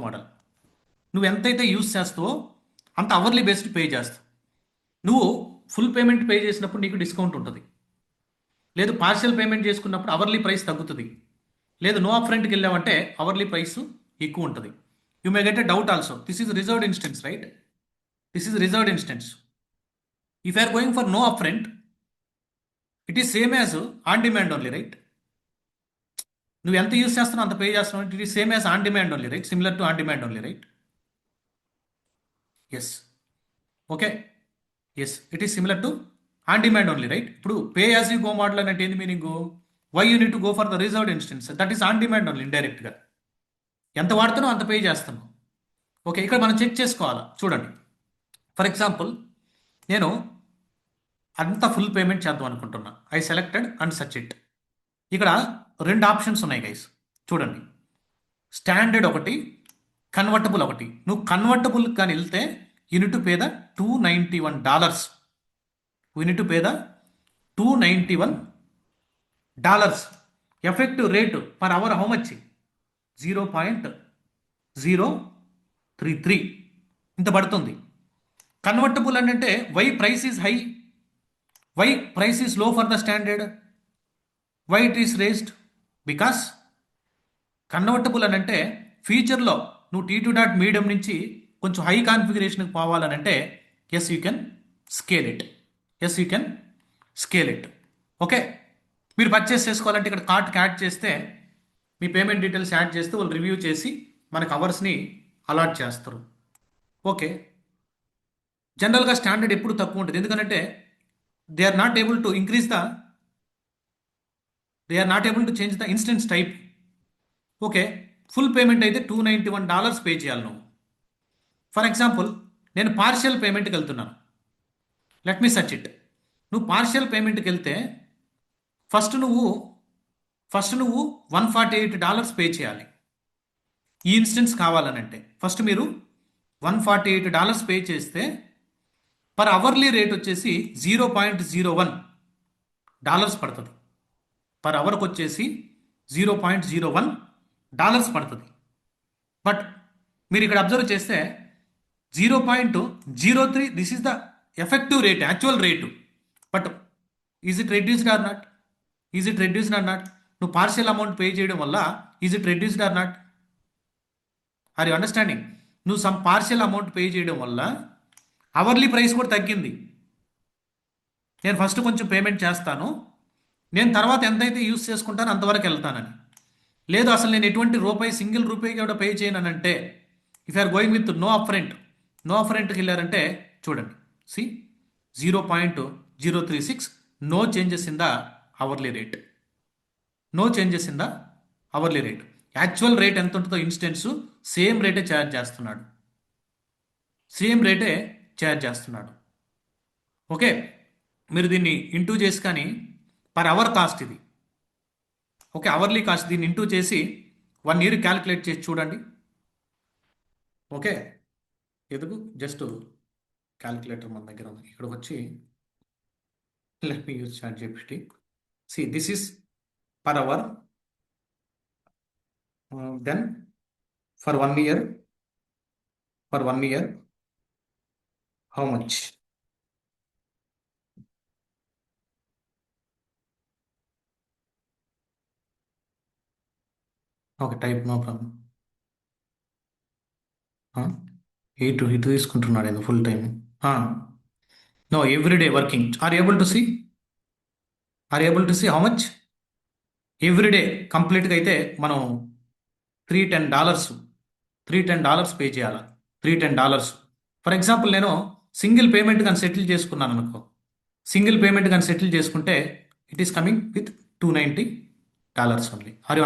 model. నువ్వు ఎంతైతే యూజ్ చేస్తావో అంత అవర్లీ బేస్డ్ పే చేస్తావు. నువ్వు ఫుల్ పేమెంట్ పే చేసినప్పుడు నీకు డిస్కౌంట్ ఉంటుంది. లేదు పార్షియల్ పేమెంట్ చేసుకున్నప్పుడు అవర్లీ ప్రైస్ తగ్గుతుంది. లేదు నో అప్ ఫ్రంట్కి వెళ్ళామంటే అవర్లీ ప్రైస్ ఎక్కువ ఉంటుంది. You may get a doubt also. This is reserved instance, right? This is reserved instance. If are going for no up front, it is same as on demand only, right? నువ్వు ఎంత use చేస్తున్నావు అంత pay చేస్తున్నావు. It is same as on demand only, right? Similar to on demand only, right? Yes. Okay, yes, it is similar to on demand only, right? ఇప్పుడు pay as you go model అంటే ఏంది meaning? Why you need to go for the reserved instance? That is on demand only. ఇండైరెక్ట్గా ఎంత వాడుతున్నావు అంత pay చేస్తున్నావు. Okay, ఇక్కడ మనం check చేసుకోవాలా. చూడండి, ఫర్ ఎగ్జాంపుల్ నేను అంత ఫుల్ పేమెంట్ చేద్దాం అనుకుంటున్నా. I selected and such it. ఇక్కడ 2 ఆప్షన్స్ ఉన్నాయి గైస్, చూడండి. స్టాండర్డ్ ఒకటి, కన్వర్టబుల్ ఒకటి. నువ్వు కన్వర్టబుల్ కానీ వెళ్తే you need to pay the $291. You need to pay the $291. Effective rate per hour how much? 0.033 ఇంత పడుతుంది. కన్వర్టబుల్ అంటే why price is high, why price is low for the standard, why it is raised? Because convertible అని అంటే ఫ్యూచర్లో నువ్వు T2 dot medium నుంచి కొంచెం high కాన్ఫిగరేషన్కి పోవాలని అంటే yes you can scale it. Okay, మీరు పర్చేస్ చేసుకోవాలంటే ఇక్కడ కార్ట్కి యాడ్ చేస్తే మీ పేమెంట్ డీటెయిల్స్ యాడ్ చేస్తే వాళ్ళు రివ్యూ చేసి మనకు అవర్స్ని అలాట్ చేస్తారు. ఓకే, జనరల్గా స్టాండర్డ్ ఎప్పుడు తక్కువ ఉంటుంది, ఎందుకంటే they are not able to change the instance type. Okay, full payment అయితే $291 పే చేయాలి నువ్వు. ఫర్ ఎగ్జాంపుల్ నేను పార్షియల్ పేమెంట్కి వెళ్తున్నాను. Let me search it. నువ్వు పార్షియల్ పేమెంట్కి వెళ్తే ఫస్ట్ నువ్వు $148 పే చేయాలి. ఈ ఇన్స్టెన్స్ కావాలనంటే ఫస్ట్ మీరు $148 పే చేస్తే పర్ అవర్లీ రేట్ వచ్చేసి $0.01 పడుతుంది. పర్ అవర్కి వచ్చేసి $0.01 పడుతుంది. బట్ మీరు ఇక్కడ అబ్జర్వ్ చేస్తే 0.03, this is the effective rate, actual rate. But is it reduced or not? నువ్వు పార్షియల్ అమౌంట్ పే చేయడం వల్ల is it reduced or not? Are you understanding? నువ్వు సమ్ పార్షియల్ అమౌంట్ పే చేయడం వల్ల అవర్లీ ప్రైస్ కూడా తగ్గింది. నేను ఫస్ట్ కొంచెం పేమెంట్ చేస్తాను, నేను తర్వాత ఎంతైతే యూస్ చేసుకుంటానో అంతవరకు వెళ్తానని. లేదు అసలు నేను ఎటువంటి సింగిల్ రూపాయి కూడా పే చేయనంటే if are going with no up ఫ్రంట్కి వెళ్ళారంటే చూడండి, see 0.036, no changes in the hourly rate. Actual rate ఎంత ఉంటుందో ఇన్స్టెన్స్ సేమ్ రేటే ఛార్జ్ చేస్తున్నాడు. ఓకే, మీరు దీన్ని ఇంటూ చేసి కానీ పర్ అవర్ కాస్ట్ ఇది. ఓకే, అవర్లీ కాస్ట్ దీన్ని ఇంటూ చేసి 1 ఇయర్ క్యాలిక్యులేట్ చేసి చూడండి. ఓకే, ఎందుకు జస్ట్ క్యాలిక్యులేటర్ మన దగ్గర ఉంది. ఇక్కడికి వచ్చి let me use ChatGPT. See this is per hour, then for 1 year, for 1 year how much. Okay, type no problem. ఇటు తీసుకుంటున్నాడు ఏదో full time. No, everyday working. Are able to see how much everyday కంప్లీట్గా అయితే మనం $310 $310 pay చేయాలి. $310. For example నేను single payment కానీ settle చేసుకున్నాను అనుకో, సింగిల్ పేమెంట్ కానీ సెటిల్ చేసుకుంటే it is coming with $290 only. Are you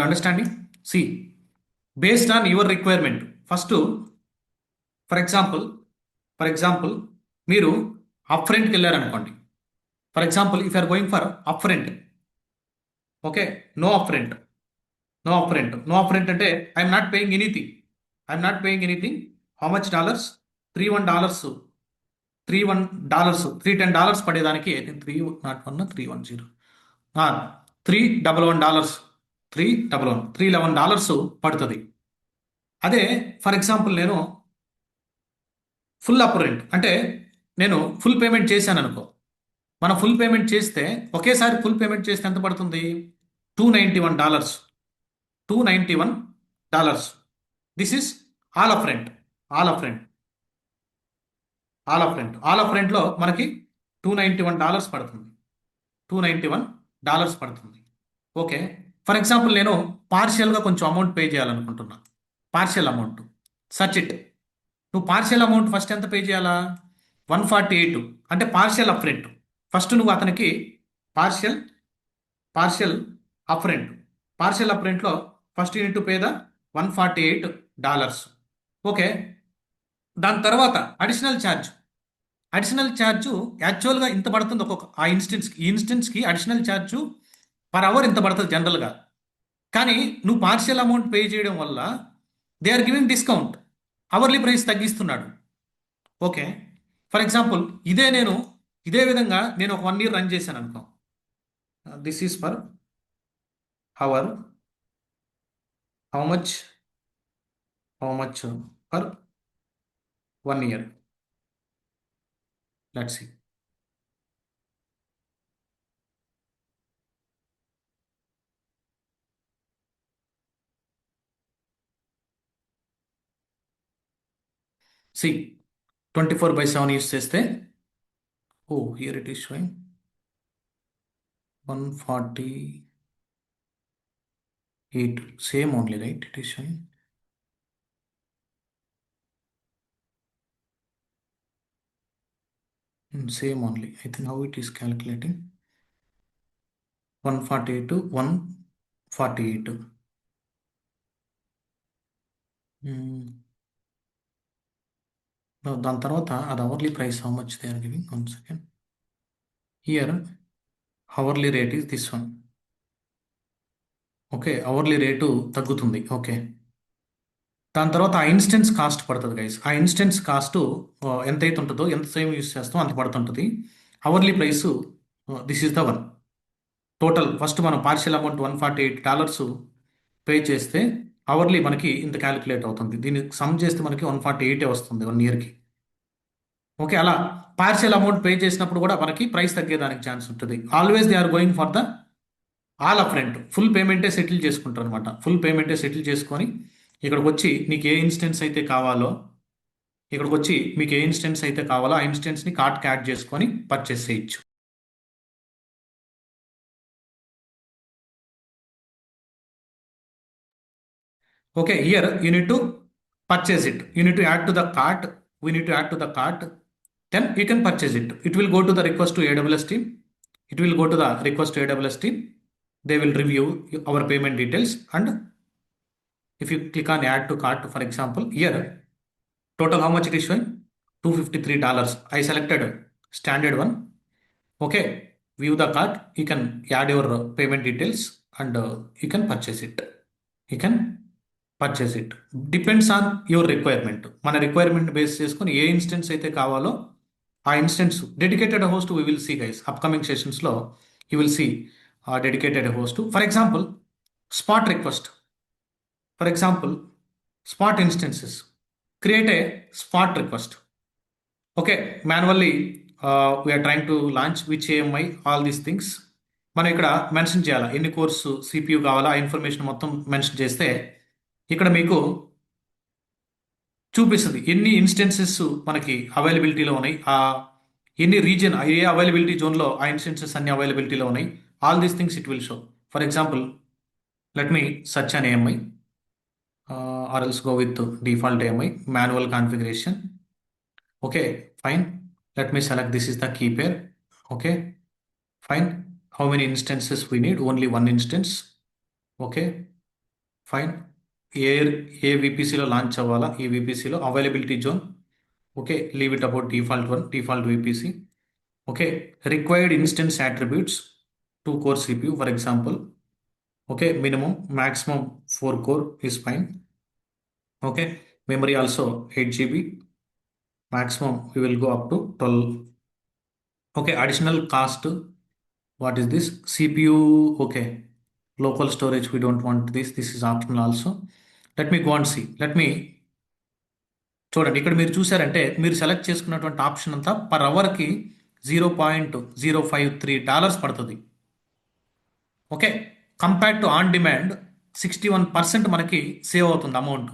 understanding? See, based on your requirement. First for example for example మీరు అప్ ఫ్రంట్కి వెళ్ళారనుకోండి. For example if are going for up front, okay, no up front, అంటే I'm not paying anything. How much dollars? $310. $310 పడేదానికి $311 $311 $311 పడుతుంది. అదే ఫర్ example నేను full up front అంటే నేను ఫుల్ పేమెంట్ చేశాను అనుకో. మనం ఫుల్ పేమెంట్ చేస్తే ఒకేసారి ఫుల్ పేమెంట్ చేస్తే ఎంత పడుతుంది? $291. $291. This is all up front. ఆల్ ఆఫ్ రెంట్లో మనకి $291 పడుతుంది. $291 పడుతుంది. ఓకే, ఫర్ ఎగ్జాంపుల్ నేను పార్షియల్గా కొంచెం అమౌంట్ పే చేయాలనుకుంటున్నా. Partial amount, search it. నువ్వు పార్షియల్ అమౌంట్ ఫస్ట్ ఎంత పే చేయాలా? 148, అంటే పార్షియల్ అప్ రెంట్. ఫస్ట్ నువ్వు అతనికి పార్షియల్ అప్ రెంట్లో first you need pay the $148. Okay, దాని తర్వాత అడిషనల్ ఛార్జ్ యాక్చువల్గా ఇంత పడుతుంది ఒక్కొక్క ఆ ఇన్స్టెన్స్కి అడిషనల్ ఛార్జ్ పర్ అవర్ ఇంత పడుతుంది జనరల్గా. కానీ నువ్వు పార్షియల్ అమౌంట్ పే చేయడం వల్ల they are giving discount, hourly price తగ్గిస్తున్నాడు. ఓకే, ఫర్ ఎగ్జాంపుల్ ఇదే విధంగా నేను ఒక 1 year రన్ చేశాను అనుకో. This is for hour, how much for 1 year. Let's see. సి 24/7 యూస్ చేస్తే, here it is showing 148. Same only, right? It is showing same only. I think how it is calculating 148 to 148. దాని తర్వాత అది hourly price how much they are giving. 1 second. Here hourly rate is this one. Okay, hourly rate తగ్గుతుంది. Okay, దాని తర్వాత ఆ instance cost పడుతుంది guys. ఆ instance cost ఎంతైతే ఉంటుందో, ఎంత సేమ్ యూస్ చేస్తామో అంత పడుతుంటుంది. Hourly price this is the one. Total first మనం పార్షియల్ అమౌంట్ $148 పే చేస్తే అవర్లీ మనకి ఇంత క్యాలిక్యులేట్ అవుతుంది. దీన్ని సమ్ చేస్తే మనకి 148 వస్తుంది 1 yearకి. ఓకే, అలా పార్షియల్ అమౌంట్ పే చేసినప్పుడు కూడా మనకి ప్రైస్ తగ్గేదానికి ఛాన్స్ ఉంటుంది. Always they are going for the all up front. Full పేమెంటే సెటిల్ చేసుకుంటారు అనమాట. ఫుల్ పేమెంటే సెటిల్ చేసుకొని ఇక్కడికి వచ్చి మీకు ఏ ఇన్స్టెన్స్ అయితే కావాలో ఆ ఇన్స్టెన్స్ని కార్ట్కి యాడ్ చేసుకొని పర్చేస్ చేయొచ్చు. Okay, here you need to purchase it. You need to add to the cart. We need to add to the cart. Then you can purchase it. It will go to the request to AWS team. They will review our payment details. And if you click on add to cart, for example, here total how much it is showing? $253. I selected standard one. Okay, view the cart. You can add your payment details and you can purchase it. You can purchase it. Depends on your requirement. మన requirement base చేసుకొని ఏ instance అయితే కావాలో ఆ instance dedicated host we will see guys upcoming సెషన్స్లో you will see dedicated host. For example spot request, for example spot instances, create a spot request. Okay, manually we're trying to launch which AMI all these things మనం ఇక్కడ mention చేయాలి. ఎన్ని course CPU కావాలా ఆ information మొత్తం mention చేస్తే ఇక్కడ మీకు చూపిస్తుంది ఎన్ని ఇన్స్టెన్సెస్ మనకి అవైలబిలిటీలో ఉన్నాయి, ఆ ఎన్ని రీజియన్ ఏ అవైలబిలిటీ జోన్లో ఆ ఇన్స్టెన్సెస్ అన్ని అవైలబిలిటీలో ఉన్నాయి. All these things it will show. For example let me search an AMI or else go with default AMI manual configuration. Okay, fine. Let me select this is the key pair. Okay, fine. How many instances we need? Only one instance. Okay, fine. ఏ విపిసిలో launch అవ్వాలా, ఈ విపిసిలో availability zone. Okay, leave it about default one, default VPC. Okay, required instance attributes 2 core CPU for example. Okay, minimum maximum 4 core is fine. Okay, memory also 8 GB. Maximum we will go up to 12. Okay, additional cost. What is this? CPU. Okay, local storage. We don't want this. This is optional also. Let me go and see. Let me చూడండి. ఇక్కడ మీరు చూసారంటే మీరు select చేసుకున్నటువంటి option అంతా per అవర్కి $0.053 పడుతుంది. Okay, compared to on demand 61% మనకి save అవుతుంది అమౌంట్.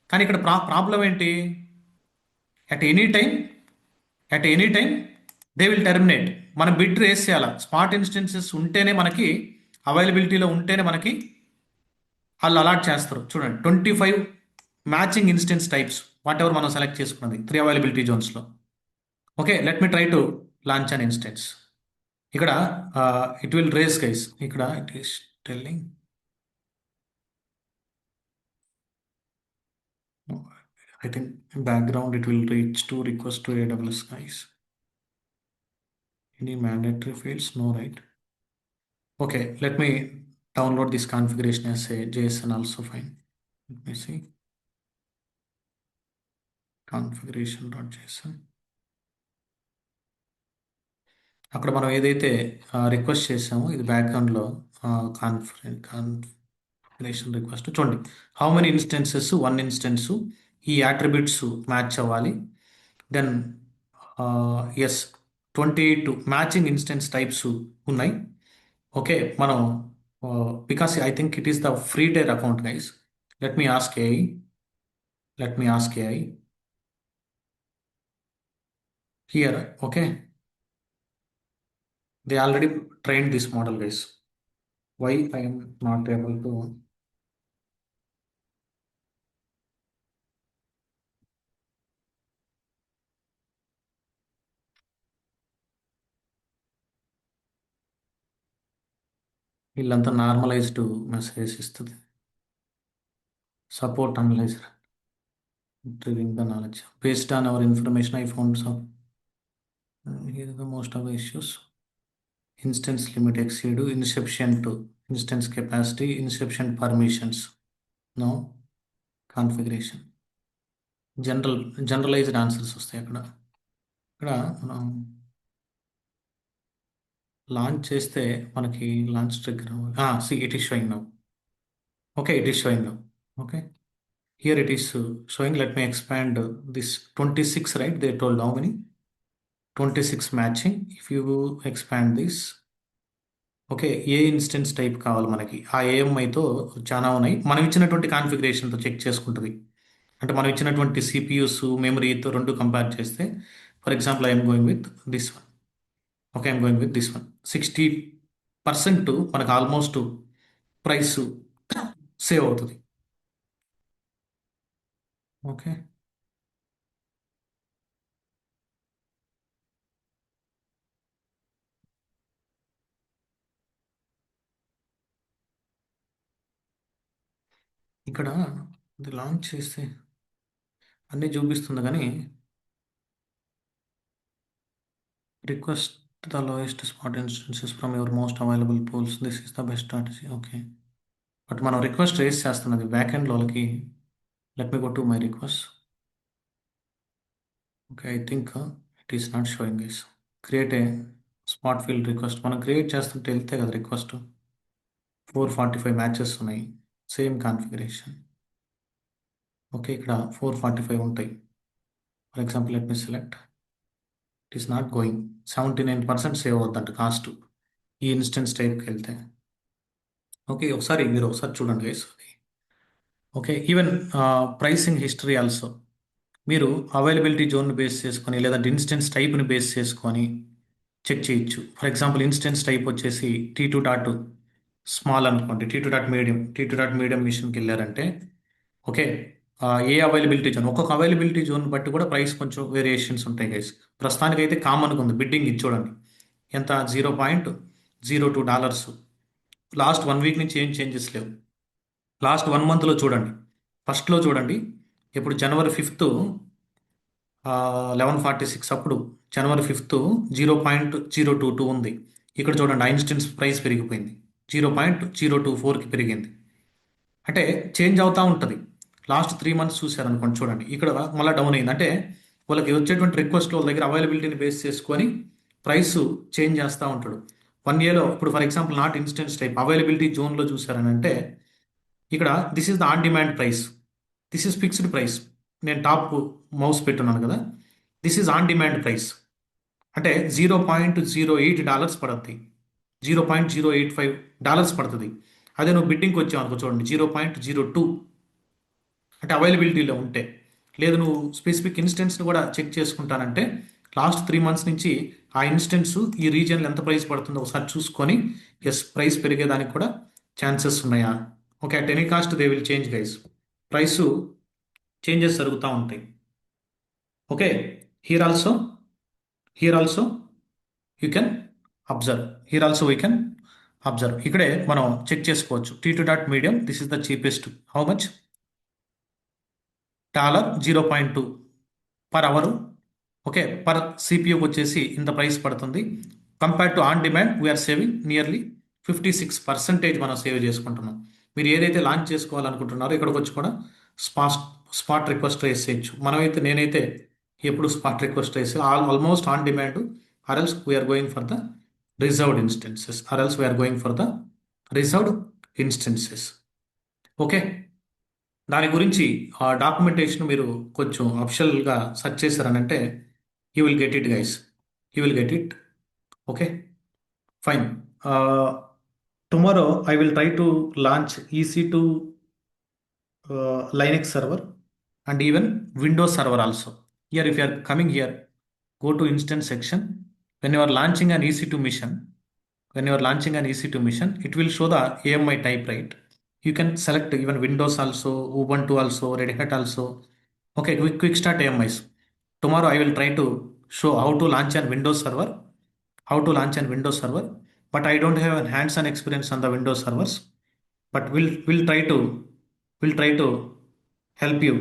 కానీ ఇక్కడ ప్రాబ్లం ఏంటి? At any time at any time they will terminate. మనం బిడ్ రేస్ చేయాలి. స్పాట్ ఇన్స్టెన్సెస్ ఉంటేనే మనకి అవైలబిలిటీలో ఉంటేనే మనకి వాళ్ళు అలాట్ చేస్తారు. చూడండి 25 matching instance types whatever మనం సెలెక్ట్ చేసుకున్నది 3 అవైలబిలిటీ జోన్స్లో. Okay, let me try to launch an instance. ఇక్కడ ఇట్ విల్ రేస్ గైస్. ఇక్కడ it is telling I think in background it will reach to request to AWS guys. Any mandatory fields? No, right? Okay, let me download this configuration as a JSON also fine. Let me see. Configuration.json. అక్కడ మనం ఏదైతే request చేసామో ఇది బ్యాక్గ్రౌండ్లో configuration request. చూడండి how many instances, 1 instance, ఈ attributes match అవ్వాలి. Then yes 28 matching instance types ఉన్నాయి. ఓకే, మనం because I think it is the free tier account guys. Let me ask AI here. Okay, they already trained this model guys. Why I am not able to? వీళ్ళంతా normalised message ఇస్తుంది. Support analyser retrieving the knowledge based on our information. I found some here the most of the issues. Instance limit exceed, inception to instance capacity, inception permissions, no configuration. Generalized answers వస్తాయి అక్కడ. ఇక్కడ మనం launch చేస్తే మనకి launch trigger see it is sowing now. Okay, it is sowing now. Okay, here it is sowing. Let me expand this 26, right? They told how many? 26 matching. If you expand this, okay, A instance type కావాలి మనకి ఆ ఏఎంఐతో చాలా ఉన్నాయి. మనం ఇచ్చినటువంటి కాన్ఫిగరేషన్తో check చేసుకుంటుంది. అంటే మనం ఇచ్చినటువంటి సిపియూస్ మెమరీతో రెండు కంపేర్ చేస్తే, for example I'm going with this one. Okay, I'm going with this one. 60% మనకు ఆల్మోస్ట్ ప్రైస్ సేవ్ అవుతుంది. ఓకే, ఇక్కడ ఇది లాంచ్ చేస్తే అన్నీ చూపిస్తుంది కానీ request the lowest spot instances from your most available pools. This is the best strategy. Okay, but మనం request raise చేస్తున్నది బ్యాక్ ఎండ్ వాళ్ళకి. Let me go to my request. Okay, I think it is not showing this. Create a spot field request. మనం create చేస్తుంటే వెళ్తే కదా request. 445 matches ఉన్నాయి, same configuration. Okay, ఇక్కడ 445 ఉంటాయి. For example let me select. It is not going. 79% save అవుతుందంట cost ఈ instance టైప్కి వెళ్తే. ఓకే, మీరు ఒకసారి చూడండి guys. Okay, even pricing history also మీరు అవైలబిలిటీ జోన్ బేస్ చేసుకొని లేదంటే ఇన్స్టెన్స్ టైప్ని బేస్ చేసుకొని చెక్ చేయొచ్చు. ఫర్ ఎగ్జాంపుల్ ఇన్స్టెన్స్ టైప్ వచ్చేసి T2 డాట్ స్మాల్ అనుకోండి, T2 dot medium. T2 dot medium మిషన్కి వెళ్ళారంటే ఓకే, ఏ అవైలబిలిటీ జోన్, ఒక్కొక్క అవైలబిలిటీ జోన్ బట్టి కూడా ప్రైస్ కొంచెం వేరియేషన్స్ ఉంటాయి గైస్. ప్రస్తుతానికి అయితే కామన్గా ఉంది బిడ్డింగ్. ఇది చూడండి ఎంత, $0.02. లాస్ట్ 1 వీక్ నుంచి ఏం చేంజెస్ లేవు. లాస్ట్ 1 మంత్లో చూడండి, ఫస్ట్లో చూడండి, ఇప్పుడు January 5th 11:46 అప్పుడు January 5th 0.022 ఉంది. ఇక్కడ చూడండి ఆ ఇన్స్టెన్స్ ప్రైస్ పెరిగిపోయింది, 0.024కి పెరిగింది. అంటే చేంజ్ అవుతూ ఉంటుంది. లాస్ట్ 3 months చూశారనుకోండి, చూడండి ఇక్కడ మళ్ళీ డౌన్ అయింది. అంటే వాళ్ళకి వచ్చేటువంటి రిక్వెస్ట్ వాళ్ళ దగ్గర అవైలబిలిటీని బేస్ చేసుకొని ప్రైస్ చేంజ్ చేస్తూ ఉంటాడు. 1 yearలో ఇప్పుడు for example not instance type availability జోన్లో చూసారని అంటే ఇక్కడ this is the on demand price, this is fixed price. నేను టాప్ మౌస్ పెట్టున్నాను కదా, this is on demand price. అంటే $0.08 పడుతుంది, $0.085 పడుతుంది. అదే నువ్వు బిడ్డింగ్కి వచ్చావు అనుకో, చూడండి 0.02. అంటే అవైలబిలిటీలో ఉంటే. లేదు నువ్వు స్పెసిఫిక్ ఇన్స్టెన్స్ని కూడా చెక్ చేసుకుంటానంటే లాస్ట్ 3 months నుంచి ఆ ఇన్స్టెన్స్ ఈ రీజియన్లో ఎంత ప్రైస్ పడుతుందో ఒకసారి చూసుకొని ఎస్ ప్రైస్ పెరిగేదానికి కూడా ఛాన్సెస్ ఉన్నాయా. Okay, at any cost they will change guys. Price changes జరుగుతూ ఉంటాయి. Okay, here also you can observe. Here also we can observe. ఇక్కడే మనం చెక్ చేసుకోవచ్చు. T2 dot medium, this is the cheapest. How much? $0.2 per hour. Okay, per సిపియూకి వచ్చేసి ఇంత price పడుతుంది. Compare to on demand we're saving nearly 56% మనం save చేసుకుంటున్నాం. మీరు ఏదైతే లాంచ్ చేసుకోవాలనుకుంటున్నారో ఇక్కడికి వచ్చి కూడా స్పాట్ రిక్వెస్ట్ రేస్ చేయొచ్చు. నేనైతే ఎప్పుడు spot request raise almost on demand, or else we're going for the reserved instances. Okay, దాని గురించి ఆ డాక్యుమెంటేషన్ మీరు కొంచెం అఫిషియల్గా సెర్చ్ చేశారనంటే you will get it guys, you will get it. Okay, fine. Tomorrow I will try to launch EC2 Linux server and even Windows server also. Here, if you are coming here, go to instance section. When you are launching an EC2 mission, it will show the AMI type, right? You can select even Windows also, Ubuntu also, Red Hat also. Okay, quick start AMIs. Tomorrow I will try to show how to launch an Windows server, but I don't have a hands-on experience on the Windows servers. But we'll try to help you.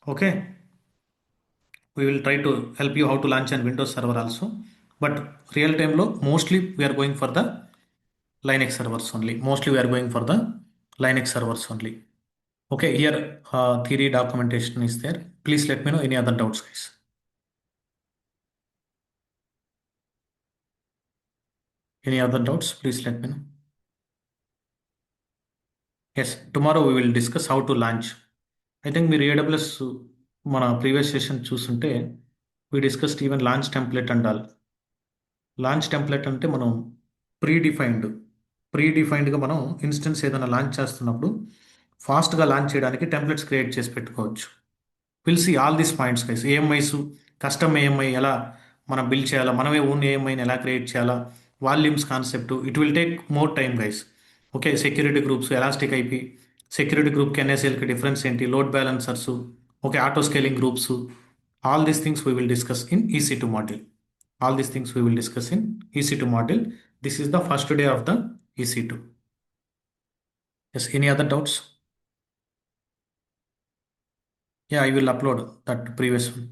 Okay, we will try to help you how to launch an Windows server also. But real time lo mostly we are going for the Linux servers only. Okay, here theory documentation is there. Please let me know any other doubts, guys. Any other doubts? Please let me know. Yes, tomorrow we will discuss how to launch. I think మీరు AWS మన previous session చూస్తుంటే we discussed even launch template and all. Launch template అంటే మనం ప్రీడిఫైన్డ్గా మనం instance ఏదైనా launch చేస్తున్నప్పుడు ఫాస్ట్గా launch చేయడానికి టెంప్లెట్స్ క్రియేట్ చేసి పెట్టుకోవచ్చు. Will see all these points guys. AMIs, custom AMI ఎలా మనం బిల్డ్ చేయాలా, మనమే ఓన్ ఏఎంఐని ఎలా క్రియేట్ చేయాలా, volumes concept, it will take more time guys. Okay, security groups, elastic IP, security గ్రూప్కి ఎన్ఎస్ఎల్కి డిఫరెన్స్ ఏంటి, load balancers, okay, auto scaling groups, all these things we will discuss in EC2 module. This is the first day of the EC2. Yes, any other doubts? Yeah, I will upload that previous one.